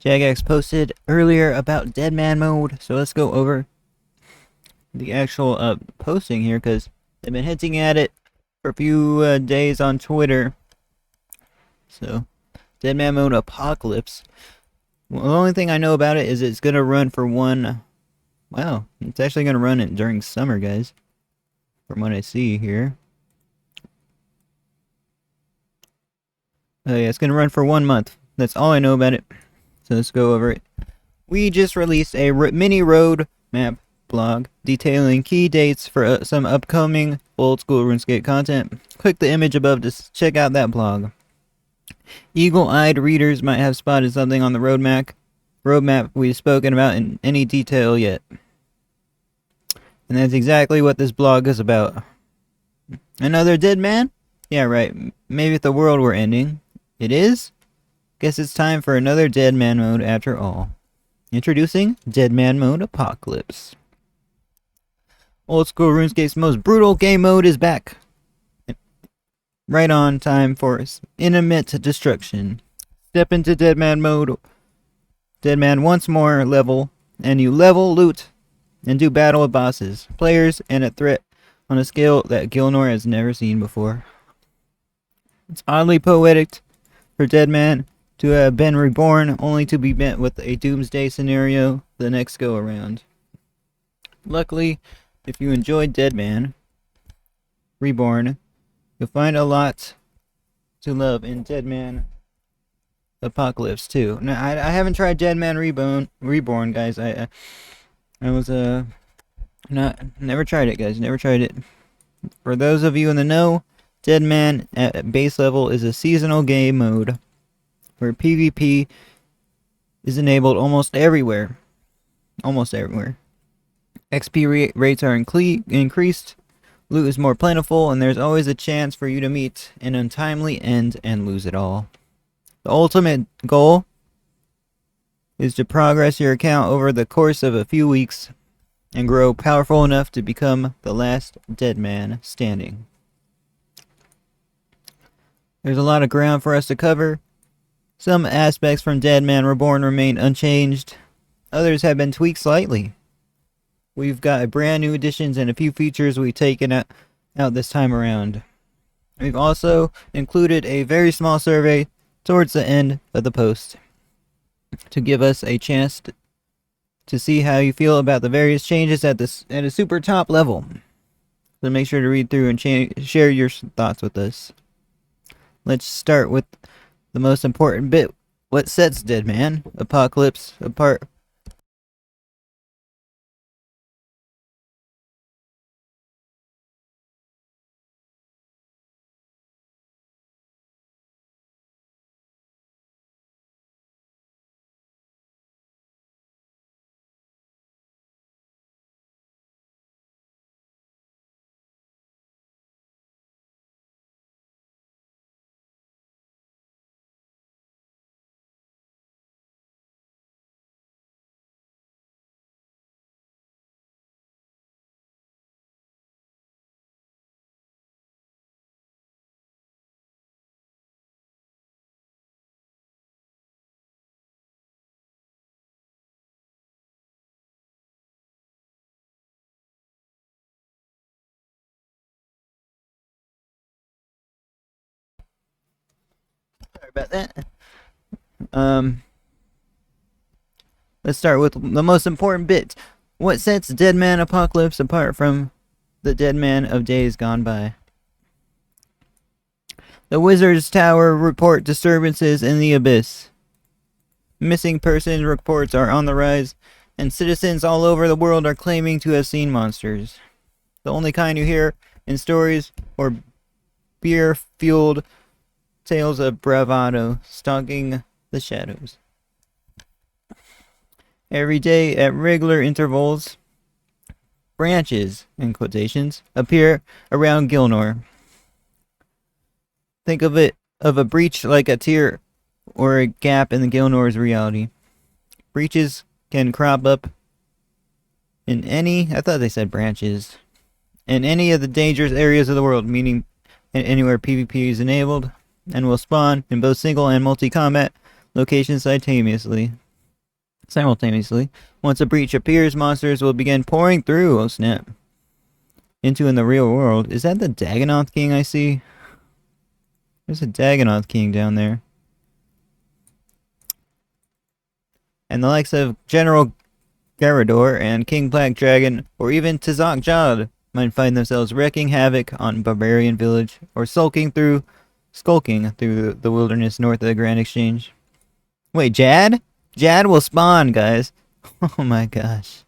Jagex posted earlier about Deadman Mode, so let's go over the actual posting here, because they've been hinting at it for a few days on Twitter. So, Deadman Mode Apocalypse. Well, the only thing I know about it is it's gonna run for one. Wow, it's actually gonna run it during summer, guys. From what I see here. Oh yeah, it's gonna run for 1 month. That's all I know about it. So let's go over it. We just released a mini road map blog detailing key dates for some upcoming old school RuneScape content. Click the image above to check out that blog. Eagle-eyed readers might have spotted something on the roadmap we've spoken about in any detail yet. And that's exactly what this blog is about. Another dead man? Yeah, right. Maybe if the world were ending. It is? Guess it's time for another Deadman mode after all. Introducing Deadman Mode Apocalypse. Old school RuneScape's most brutal game mode is back. Right on time for imminent destruction. Step into Deadman mode. Deadman once more level, and you level, loot, and do battle with bosses, players, and a threat on a scale that Gilnor has never seen before. It's oddly poetic for Deadman to have been reborn, only to be met with a doomsday scenario the next go around. Luckily, if you enjoyed Deadman Reborn, you'll find a lot to love in Deadman Apocalypse too. Now, I haven't tried Deadman Reborn, guys. I was never tried it, guys. Never tried it. For those of you in the know, Deadman at base level is a seasonal game mode where PvP is enabled almost everywhere. XP rates are increased, loot is more plentiful, and there's always a chance for you to meet an untimely end and lose it all. The ultimate goal is to progress your account over the course of a few weeks and grow powerful enough to become the last dead man standing. There's a lot of ground for us to cover. Some aspects from Deadman Reborn remain unchanged. Others have been tweaked slightly. We've got brand new additions and a few features we've taken out this time around. We've also included a very small survey towards the end of the post to give us a chance to see how you feel about the various changes at a super top level. So make sure to read through and share your thoughts with us. Let's start with the most important bit. What sets Deadman Apocalypse apart? Sorry about that. Let's start with the most important bit. What sets Deadman Apocalypse apart from the Deadman of days gone by? The Wizard's Tower report disturbances in the Abyss. Missing person reports are on the rise, and citizens all over the world are claiming to have seen monsters. The only kind you hear in stories or beer-fueled tales of bravado stalking the shadows. Every day at regular intervals, branches, in quotations, appear around Gilnor. Think of a breach like a tear or a gap in the Gilnor's reality. Breaches can crop up in I thought they said branches, in any of the dangerous areas of the world, meaning anywhere PvP is enabled, and will spawn in both single and multi-combat locations simultaneously. simultaneously. Once a breach appears, monsters will begin pouring through. Oh snap! Into in the real world. Is that the Dagonoth King I see? There's a Dagonoth King down there. And the likes of General Garador and King Black Dragon, or even Tazak Jad, might find themselves wreaking havoc on Barbarian Village, or skulking through the wilderness north of the Grand Exchange. Wait, Jad? Jad will spawn, guys. Oh my gosh.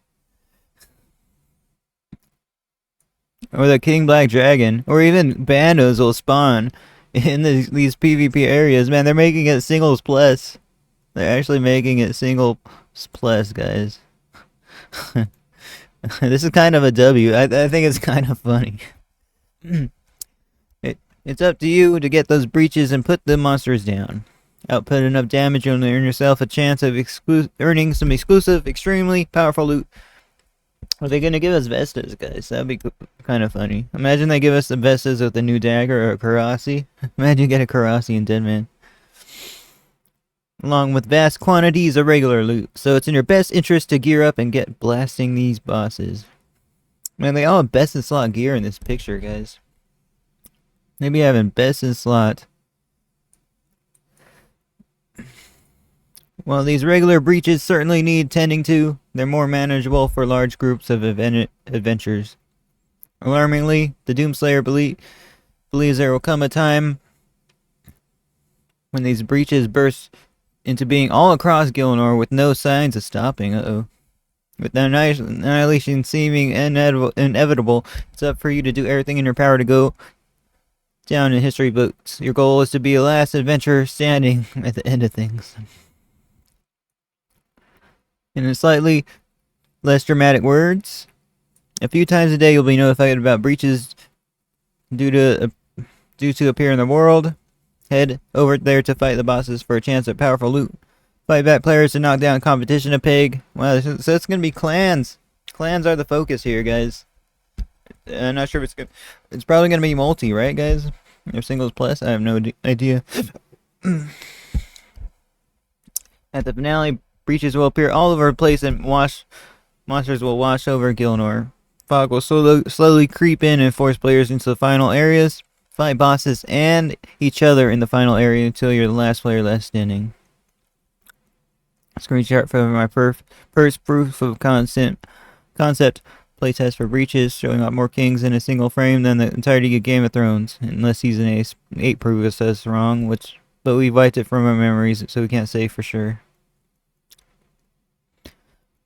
Or the King Black Dragon, or even Bandos will spawn in these PvP areas. Man, they're making it singles plus. They're actually making it singles plus, guys. This is kind of a W. I think it's kind of funny. It's up to you to get those breaches and put the monsters down. Output enough damage, you'll earn yourself a chance of earning some exclusive, extremely powerful loot. Are they going to give us Vestas, guys? That'd be kind of funny. Imagine they give us the Vestas with a new dagger or a Karasi. Imagine you get a Karasi in Deadman. Along with vast quantities of regular loot. So it's in your best interest to gear up and get blasting these bosses. Man, they all have best in slot gear in this picture, guys. Maybe having best in slot. While these regular breaches certainly need tending to, they're more manageable for large groups of adventurers. Alarmingly, the Doomslayer believes there will come a time when these breaches burst into being all across Gilnor with no signs of stopping. With the annihilation seeming inevitable, it's up for you to do everything in your power to go down in history books. Your goal is to be the last adventurer standing at the end of things. In slightly less dramatic words, a few times a day you'll be notified about breaches due to appear in the world. Head over there to fight the bosses for a chance at powerful loot. Fight back players to knock down competition a pig. Wow, so it's gonna be clans. Clans are the focus here, guys. I'm not sure if it's good. It's probably gonna be multi, right, guys? Or singles plus? I have no idea. At the finale, breaches will appear all over the place and monsters will wash over Gilnor. Fog will slowly creep in and force players into the final areas. Fight bosses and each other in the final area until you're the last player left standing. Screenshot from my first proof of concept playtest for breaches, showing up more kings in a single frame than the entirety of Game of Thrones, unless Season 8 proves us wrong, but we wiped it from our memories, so we can't say for sure.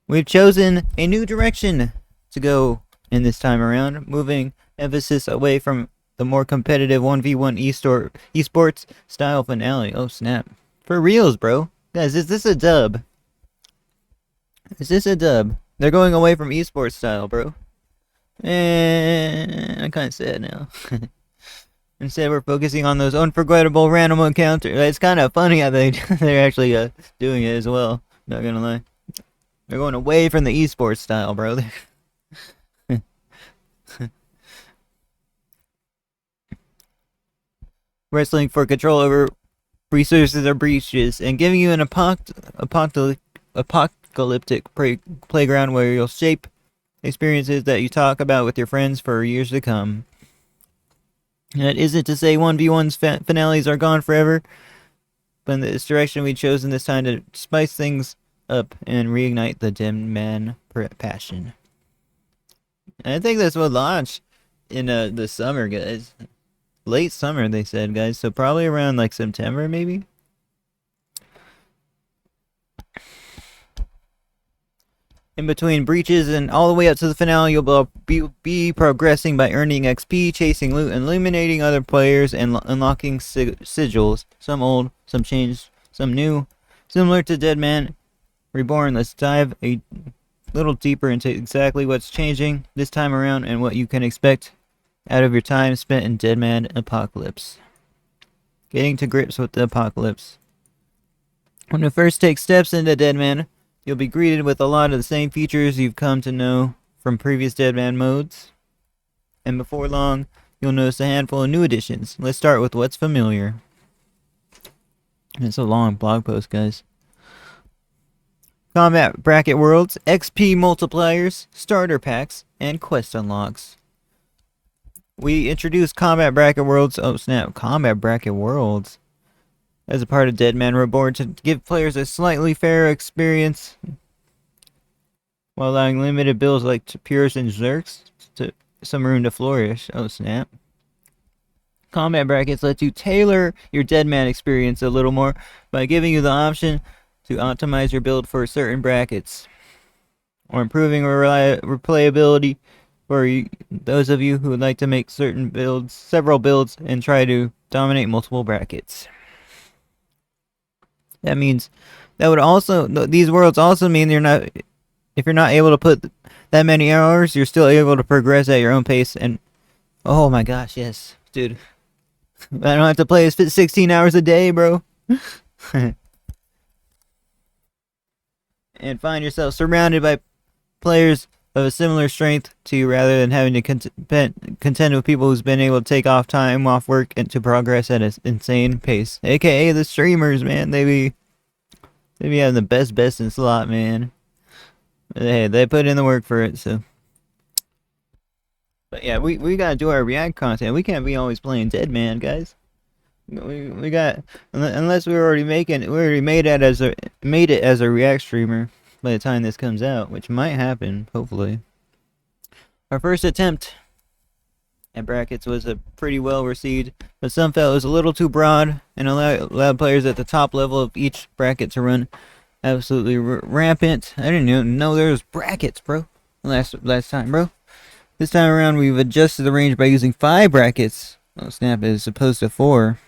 We've chosen a new direction to go in this time around, moving emphasis away from the more competitive 1v1 esports style finale. Oh snap. For reals, bro. Guys, is this a dub? Is this a dub? They're going away from esports style, bro. I'm kind of sad now. Instead, we're focusing on those unforgettable random encounters. It's kind of funny how they're actually doing it as well. Not gonna lie. They're going away from the esports style, bro. Wrestling for control over resources or breaches, and giving you an apocalyptic playground where you'll shape experiences that you talk about with your friends for years to come. And it isn't to say 1v1's finales are gone forever, but in this direction we've chosen this time to spice things up and reignite the Deadman passion. And I think this will launch in the summer, guys. Late summer, they said, guys. So probably around like September, maybe. In between breaches and all the way up to the finale, you'll be progressing by earning XP, chasing loot, eliminating other players, and unlocking sigils. Some old, some changed, some new. Similar to Deadman Reborn, let's dive a little deeper into exactly what's changing this time around and what you can expect out of your time spent in Deadman Apocalypse. Getting to grips with the apocalypse. When you first take steps into Deadman, you'll be greeted with a lot of the same features you've come to know from previous Deadman modes. And before long, you'll notice a handful of new additions. Let's start with what's familiar. It's a long blog post, guys. Combat Bracket Worlds, XP Multipliers, Starter Packs, and Quest Unlocks. We introduced Combat Bracket Worlds, oh snap, Combat Bracket Worlds, as a part of Deadman Reborn to give players a slightly fairer experience while allowing limited builds like Pures and Zerks to some room to flourish. Oh snap. Combat Brackets let you tailor your Deadman experience a little more by giving you the option to optimize your build for certain brackets, or improving replayability for those of you who would like to make several builds, and try to dominate multiple brackets. That means these worlds also mean if you're not able to put that many hours, you're still able to progress at your own pace. And oh my gosh, yes, dude, I don't have to play 16 hours a day, bro. And find yourself surrounded by players of a similar strength to you, rather than having to contend with people who's been able to take time off work and to progress at an insane pace. AKA the streamers, man. They be having the best in slot, man. Hey, they put in the work for it, so. But yeah, we gotta do our React content. We can't be always playing Deadman, guys. We got, unless we already made it as a React streamer by the time this comes out, which might happen, hopefully. Our first attempt at brackets was a pretty well received, but some felt it was a little too broad and allowed players at the top level of each bracket to run absolutely rampant. I didn't even know there was brackets, bro. Last time, bro. This time around, we've adjusted the range by using 5 brackets. Oh snap! As opposed to 4.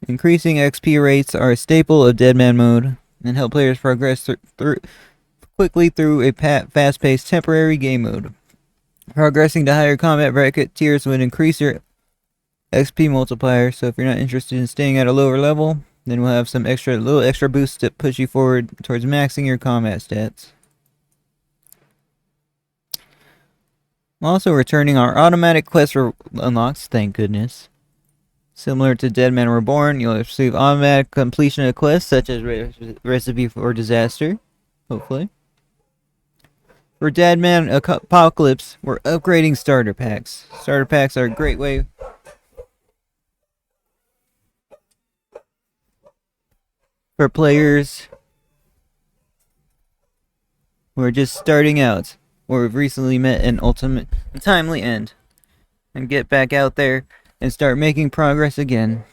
Increasing XP rates are a staple of Deadman mode and help players progress quickly through a fast-paced temporary game mode. Progressing to higher combat bracket tiers would increase your XP multiplier, so if you're not interested in staying at a lower level, then we'll have some little extra boosts to push you forward towards maxing your combat stats. I'm also returning our automatic quest unlocks, thank goodness. Similar to Deadman Reborn, you'll receive automatic completion of quests such as Recipe for Disaster, hopefully. For Deadman Apocalypse, we're upgrading starter packs. Starter packs are a great way for players who are just starting out, or have recently met an ultimate timely end, and get back out there and start making progress again.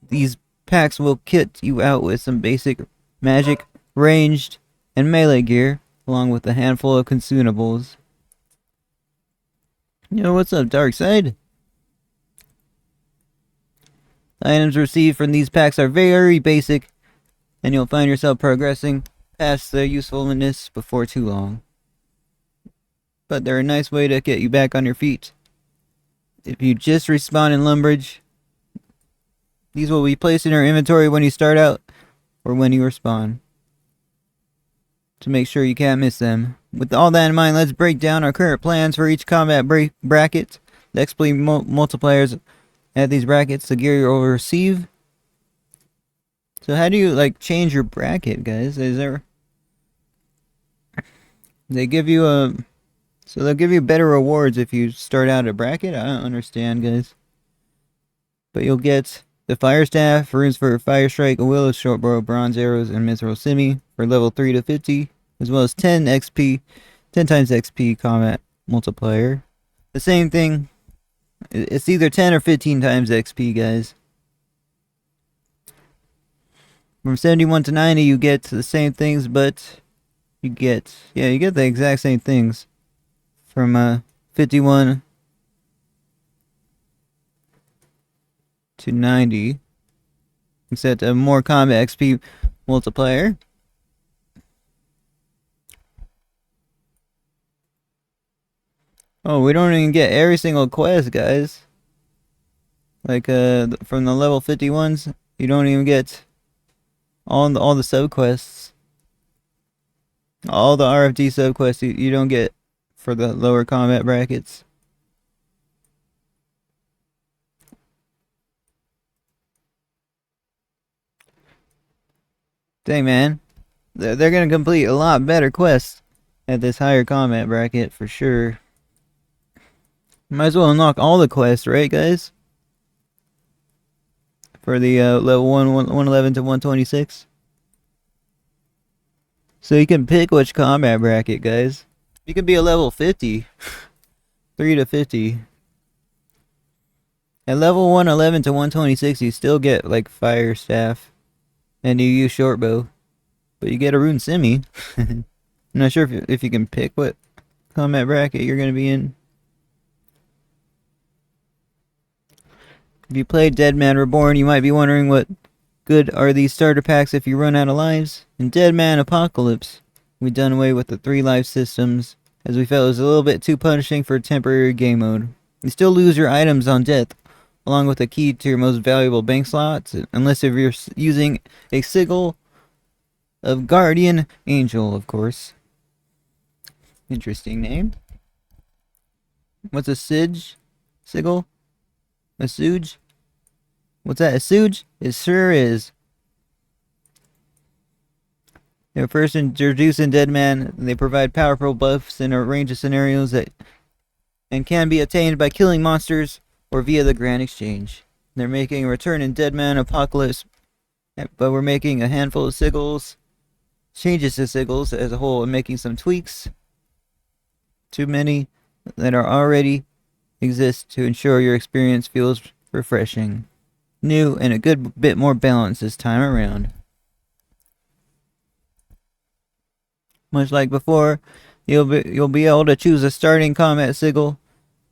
These packs will kit you out with some basic magic, ranged, and melee gear, along with a handful of consumables. Yo, what's up, Darkside? The items received from these packs are very basic, and you'll find yourself progressing past their usefulness before too long. But they're a nice way to get you back on your feet. If you just respawn in Lumbridge, these will be placed in your inventory when you start out or when you respawn, to make sure you can't miss them. With all that in mind, let's break down our current plans for each combat bracket, the XP multipliers at these brackets, the gear you'll receive. So how do you change your bracket, guys? They give you so they'll give you better rewards if you start out a bracket? I don't understand, guys. But you'll get the Fire Staff, runes for Fire Strike, a Wheel of Shortbow, Bronze Arrows, and Mithril Simi for level 3 to 50, as well as 10 times XP combat multiplier. The same thing. It's either 10 or 15 times XP, guys. From 71 to 90, you get the same things, but you get the exact same things. From 51 to 90, except a more combat XP multiplier. Oh, we don't even get every single quest, guys. From the level 51s, you don't even get all the subquests. All the RFD subquests you don't get for the lower combat brackets. Dang, man. they're gonna complete a lot better quests at this higher combat bracket for sure. Might as well unlock all the quests, right, guys? For the level 111 to 126. So you can pick which combat bracket, guys. You could be a level 50. 3 to 50. At level 111 to 126, you still get, like, fire staff. And you use short bow. But you get a rune simi. I'm not sure if you can pick what combat bracket you're going to be in. If you played Deadman Reborn, you might be wondering what good are these starter packs if you run out of lives. In Deadman Apocalypse, we done away with the 3 life systems, as we felt it was a little bit too punishing for temporary game mode. You still lose your items on death, along with the key to your most valuable bank slots, unless if you're using a sigil of Guardian Angel, of course. Interesting name. What's a sigil? A Suge? What's that? A Suge? It sure is. They were first introduced in Deadman. They provide powerful buffs in a range of scenarios and can be attained by killing monsters or via the Grand Exchange. They're making a return in Deadman Apocalypse, but we're making a handful of sigils, changes to sigils as a whole, and making some tweaks. Too many that are already exist to ensure your experience feels refreshing, new, and a good bit more balanced this time around. Much like before, you'll be able to choose a starting combat sigil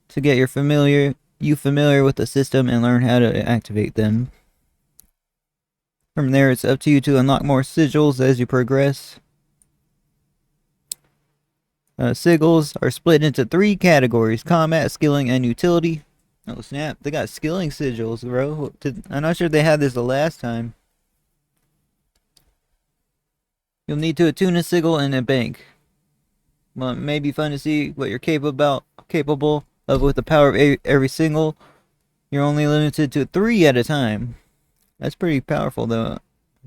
to get you familiar with the system and learn how to activate them. From there, it's up to you to unlock more sigils as you progress. Sigils are split into 3 categories: combat, skilling, and utility. Oh snap, they got skilling sigils, bro. I'm not sure they had this the last time. You'll need to attune a sigil in a bank. Well, it may be fun to see what you're capable of with the power of every single. You're only limited to 3 at a time. That's pretty powerful, though.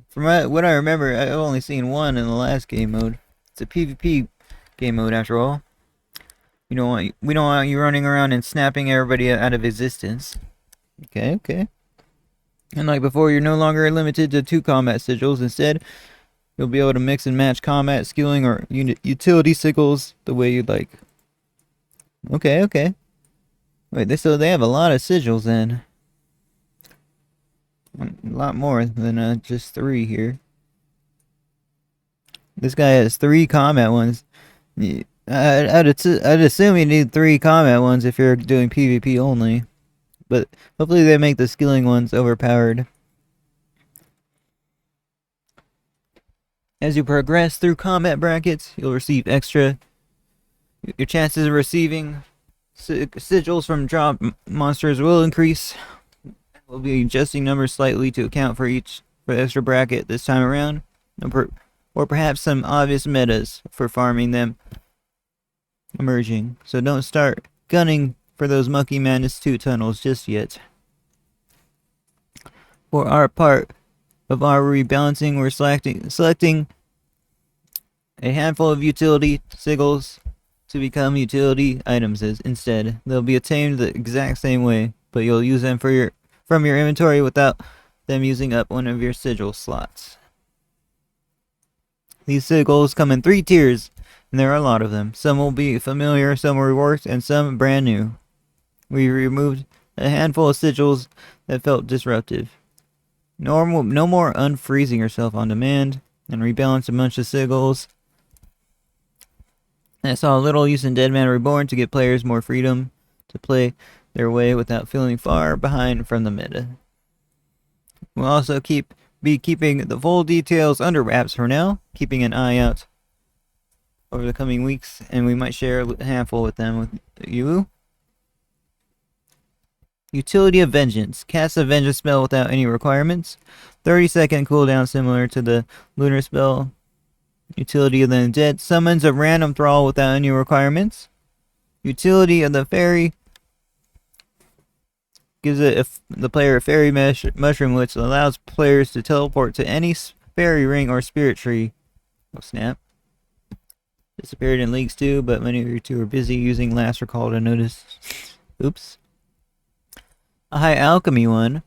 From what I remember, I've only seen 1 in the last game mode. It's a PvP game mode, after all. We don't want you running around and snapping everybody out of existence. Okay. And like before, you're no longer limited to 2 combat sigils. Instead, you'll be able to mix and match combat, skilling, or utility sigils the way you'd like. Okay. Wait, so they have a lot of sigils then. A lot more than just 3 here. This guy has 3 combat ones. I'd assume you need 3 combat ones if you're doing PvP only. But hopefully they make the skilling ones overpowered. As you progress through combat brackets, you'll receive extra. Your chances of receiving sigils from drop monsters will increase. We'll be adjusting numbers slightly to account for the extra bracket this time around. Or perhaps some obvious metas for farming them emerging. So don't start gunning for those Monkey Madness 2 tunnels just yet. For our part of our rebalancing, we're selecting a handful of utility sigils to become utility items instead. They'll be attained the exact same way, but you'll use them from your inventory without them using up one of your sigil slots. These sigils come in 3 tiers, and there are a lot of them. Some will be familiar, some will reworked, and some brand new. We removed a handful of sigils that felt disruptive. No more unfreezing yourself on demand, and rebalance a bunch of sigils. And I saw a little use in Deadman Reborn to give players more freedom to play their way without feeling far behind from the meta. We'll also be keeping the full details under wraps for now, keeping an eye out over the coming weeks, and we might share a handful with them with you. Utility of Vengeance. Cast a vengeance spell without any requirements. 30-second cooldown similar to the lunar spell. Utility of the Undead. Summons a random thrall without any requirements. Utility of the Fairy. Gives the player a fairy mushroom which allows players to teleport to any fairy ring or spirit tree Oh snap. Disappeared in leagues too, but many of you two are busy using last recall to notice. Oops. A high alchemy one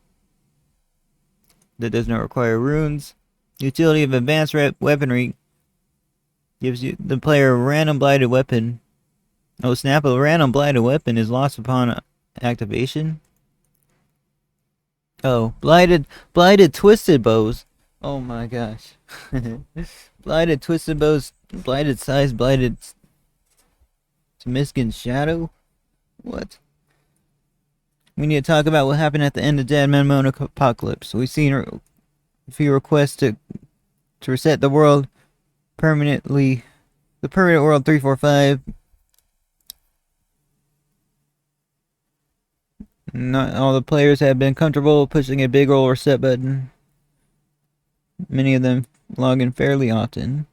that does not require runes. Utility of advanced weaponry gives you the player a random blighted weapon. Oh snap, a random blighted weapon is lost upon activation. Oh, blighted twisted bows. Oh my gosh. Blighted twisted bows, blighted size, blighted Temiskin's shadow? What? We need to talk about what happened at the end of Deadman Mode Apocalypse. We've seen a few requests to reset the world permanently. The permanent world 345. Not all the players have been comfortable pushing a big old reset button. Many of them log in fairly often.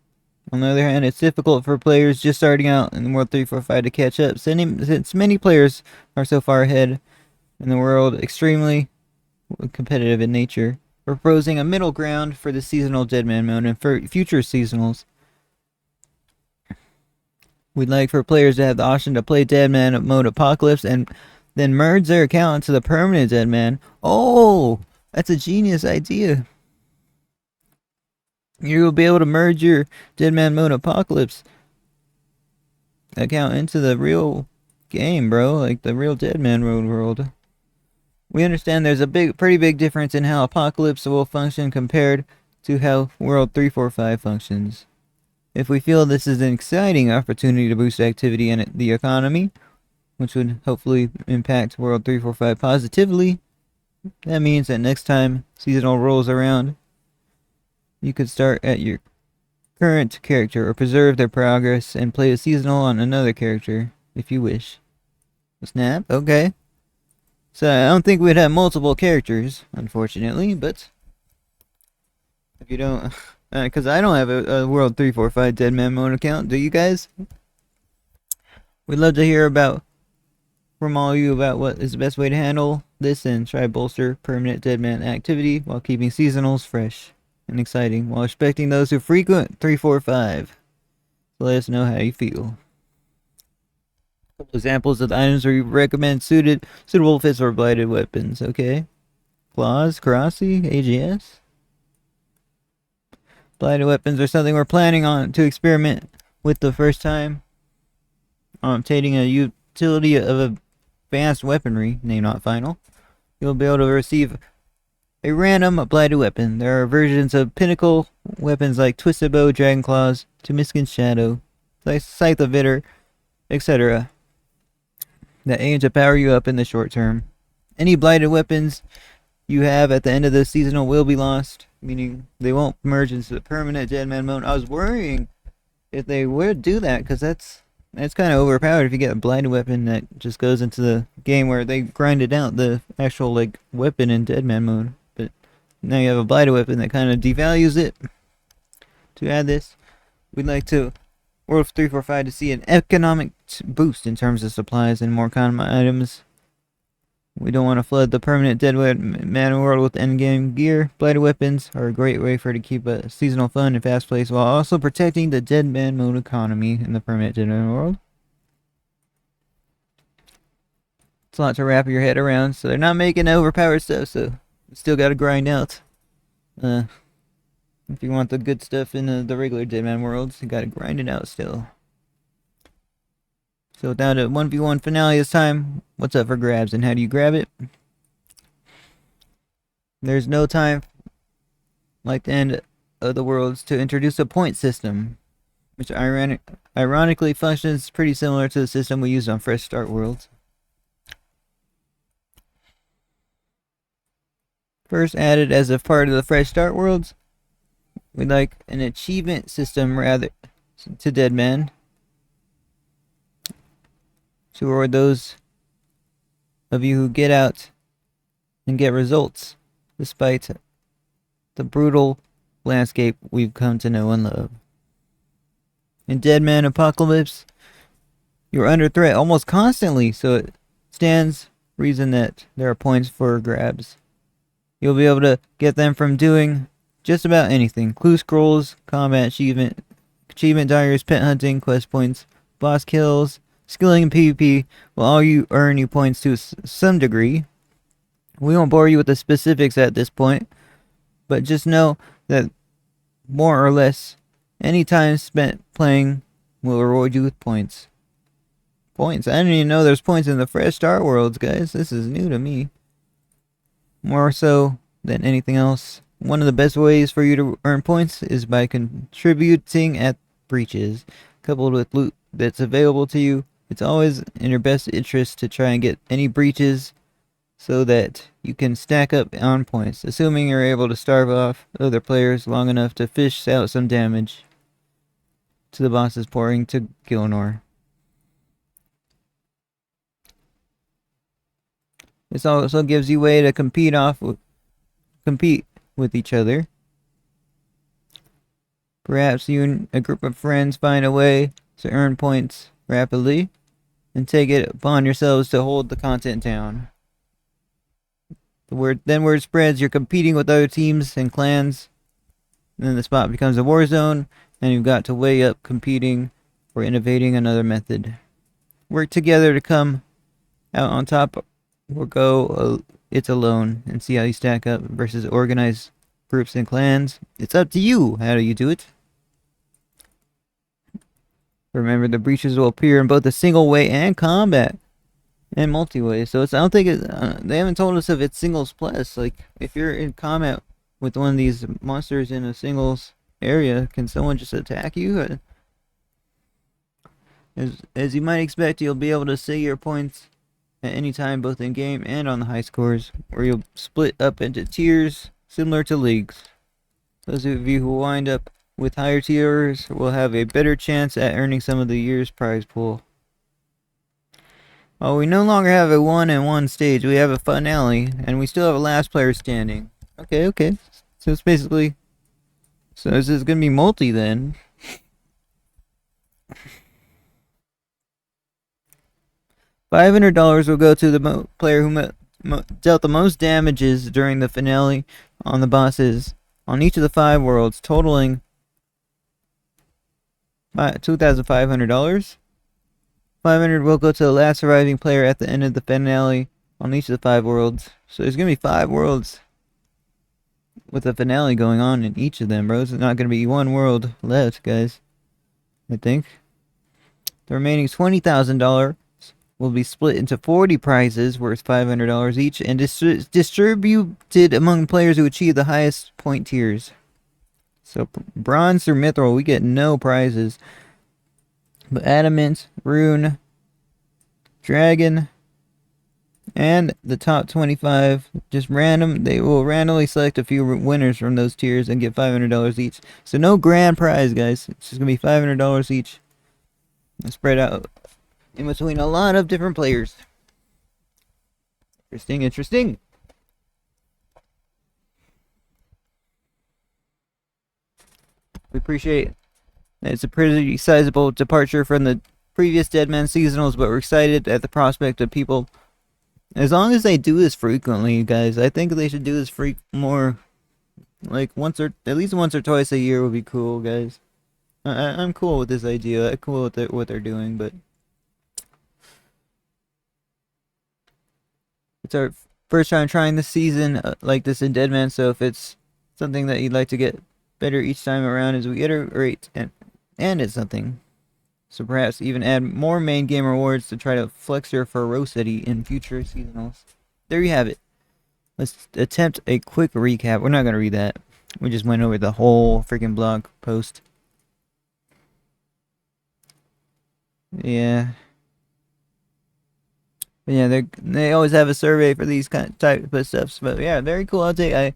On the other hand, it's difficult for players just starting out in the World 345 to catch up, since many players are so far ahead in the world, extremely competitive in nature. We're proposing a middle ground for the seasonal Deadman mode and for future seasonals. We'd like for players to have the option to play Deadman Mode Apocalypse and then merge their account into the permanent Deadman. Oh, that's a genius idea. You'll be able to merge your Deadman Mode Apocalypse account into the real game, bro. Like the real Deadman Mode world. We understand there's a pretty big difference in how Apocalypse will function compared to how World 345 functions. If we feel this is an exciting opportunity to boost activity in the economy, which would hopefully impact World 345 positively, that means that next time seasonal rolls around, you could start at your current character or preserve their progress and play a seasonal on another character if you wish. Snap, okay. So I don't think we'd have multiple characters, unfortunately, but if you don't, because I don't have a World 345 Deadman Mode account, do you guys? We'd love to hear from all of you about what is the best way to handle this and try to bolster permanent Deadman activity while keeping seasonals fresh and exciting while respecting those who frequent 345. So let us know how you feel. Couple examples of the items we recommend suitable fits for blighted weapons, okay? Claws, Karasi, AGS. Blighted weapons are something we're planning on to experiment with the first time. Obtaining a utility of advanced weaponry, name not final. You'll be able to receive a random blighted weapon. There are versions of pinnacle weapons like Twisted Bow, Dragon Claws, Temiskin's Shadow, Scythe of Vitter, etc. that aim to power you up in the short term. Any blighted weapons you have at the end of the seasonal will be lost, meaning they won't merge into the permanent Deadman mode. I was worrying if they would do that, because that's kind of overpowered if you get a blighted weapon that just goes into the game where they grinded out the actual like weapon in Deadman mode. But now you have a blighted weapon that kind of devalues it. To add this, we'd like to World 345 to see an economic boost in terms of supplies and more common items. We don't want to flood the permanent Deadman world with endgame gear. Blighted weapons are a great way to keep a seasonal fun and fast pace while also protecting the Deadman mode economy in the permanent Deadman world. It's a lot to wrap your head around, so they're not making overpowered stuff, so you still gotta grind out. If you want the good stuff in the regular Deadman worlds, you gotta grind it out still. So down to 1v1 finale this time. What's up for grabs and how do you grab it? There's no time like the end of the worlds to introduce a point system, which ironically functions pretty similar to the system we use on Fresh Start Worlds. First added as a part of the Fresh Start Worlds, we'd like an achievement system rather to Deadman to reward those of you who get out and get results despite the brutal landscape we've come to know and love. In Deadman Apocalypse, you're under threat almost constantly, so it stands reason that there are points for grabs. You'll be able to get them from doing just about anything. Clue scrolls, combat achievement diaries, pet hunting, quest points, boss kills, skilling in PvP will all you earn you points to some degree. We won't bore you with the specifics at this point, but just know that more or less any time spent playing will reward you with points. Points? I didn't even know there's points in the Fresh Start worlds, guys. This is new to me. More so than anything else, one of the best ways for you to earn points is by contributing at breaches, coupled with loot that's available to you. It's always in your best interest to try and get any breaches so that you can stack up on points, assuming you're able to starve off other players long enough to fish out some damage to the bosses pouring to Gilnor. This also gives you a way to compete with each other. Perhaps you and a group of friends find a way to earn points rapidly and take it upon yourselves to hold the content down. Word spreads, you're competing with other teams and clans, and then the spot becomes a war zone, and you've got to weigh up competing or innovating another method. Work together to come out on top, or go it alone and see how you stack up versus organized groups and clans. It's up to you. How do you do it? Remember, the breaches will appear in both the single way and combat and multi-way. So I don't think they haven't told us if it's singles plus. Like, if you're in combat with one of these monsters in a singles area, can someone just attack you? As you might expect, you'll be able to see your points at any time, both in game and on the high scores, where you'll split up into tiers similar to leagues. Those of you who wind up with higher tiers will have a better chance at earning some of the year's prize pool. Oh, we no longer have a 1-on-1 stage, we have a finale, and we still have a last player standing. Okay. So it's basically... So this is gonna be multi then. $500 will go to the player who dealt the most damages during the finale on the bosses on each of the 5 worlds, totaling $2,500. $500 will go to the last surviving player at the end of the finale on each of the 5 worlds. So there's gonna be 5 worlds with a finale going on in each of them, bro. It's not gonna be one world left, guys. I think the remaining $20,000 will be split into 40 prizes worth $500 each and distributed among players who achieve the highest point tiers. So bronze through mithril, we get no prizes. But adamant, rune, dragon, and the top 25, just random. They will randomly select a few winners from those tiers and get $500 each. So no grand prize, guys. It's just gonna be $500 each, spread out in between a lot of different players. Interesting. We appreciate it. It's a pretty sizable departure from the previous Deadman seasonals, but we're excited at the prospect of people. As long as they do this frequently, guys, I think they should do this more. Like at least once or twice a year would be cool, guys. I'm cool with this idea. I'm cool with what they're doing, but it's our first time trying this season like this in Deadman, so if it's something that you'd like to get better each time around as we iterate and it's something, so perhaps even add more main game rewards to try to flex your ferocity in future seasonals. There you have it. Let's attempt a quick recap. We're not going to read that. We just went over the whole freaking blog post. Yeah. But yeah, they always have a survey for these type of stuff. But yeah, very cool. I didn't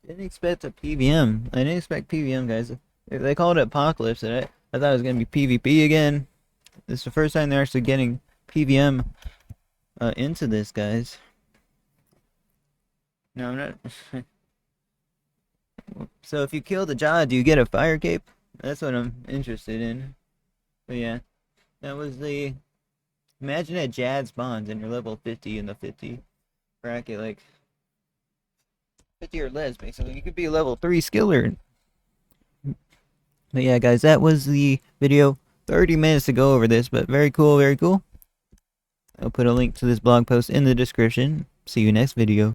expect a PVM. I didn't expect PVM, guys. If they called it Apocalypse, and I thought it was going to be PvP again. This is the first time they're actually getting PVM into this, guys. No, I'm not. So if you kill the Jah, do you get a fire cape? That's what I'm interested in. But yeah, that was the... Imagine that Jad spawns and you're level 50 in the 50 bracket, like 50 or less, basically. You could be a level 3 skiller. But yeah, guys, that was the video. 30 minutes to go over this, but very cool, very cool. I'll put a link to this blog post in the description. See you next video.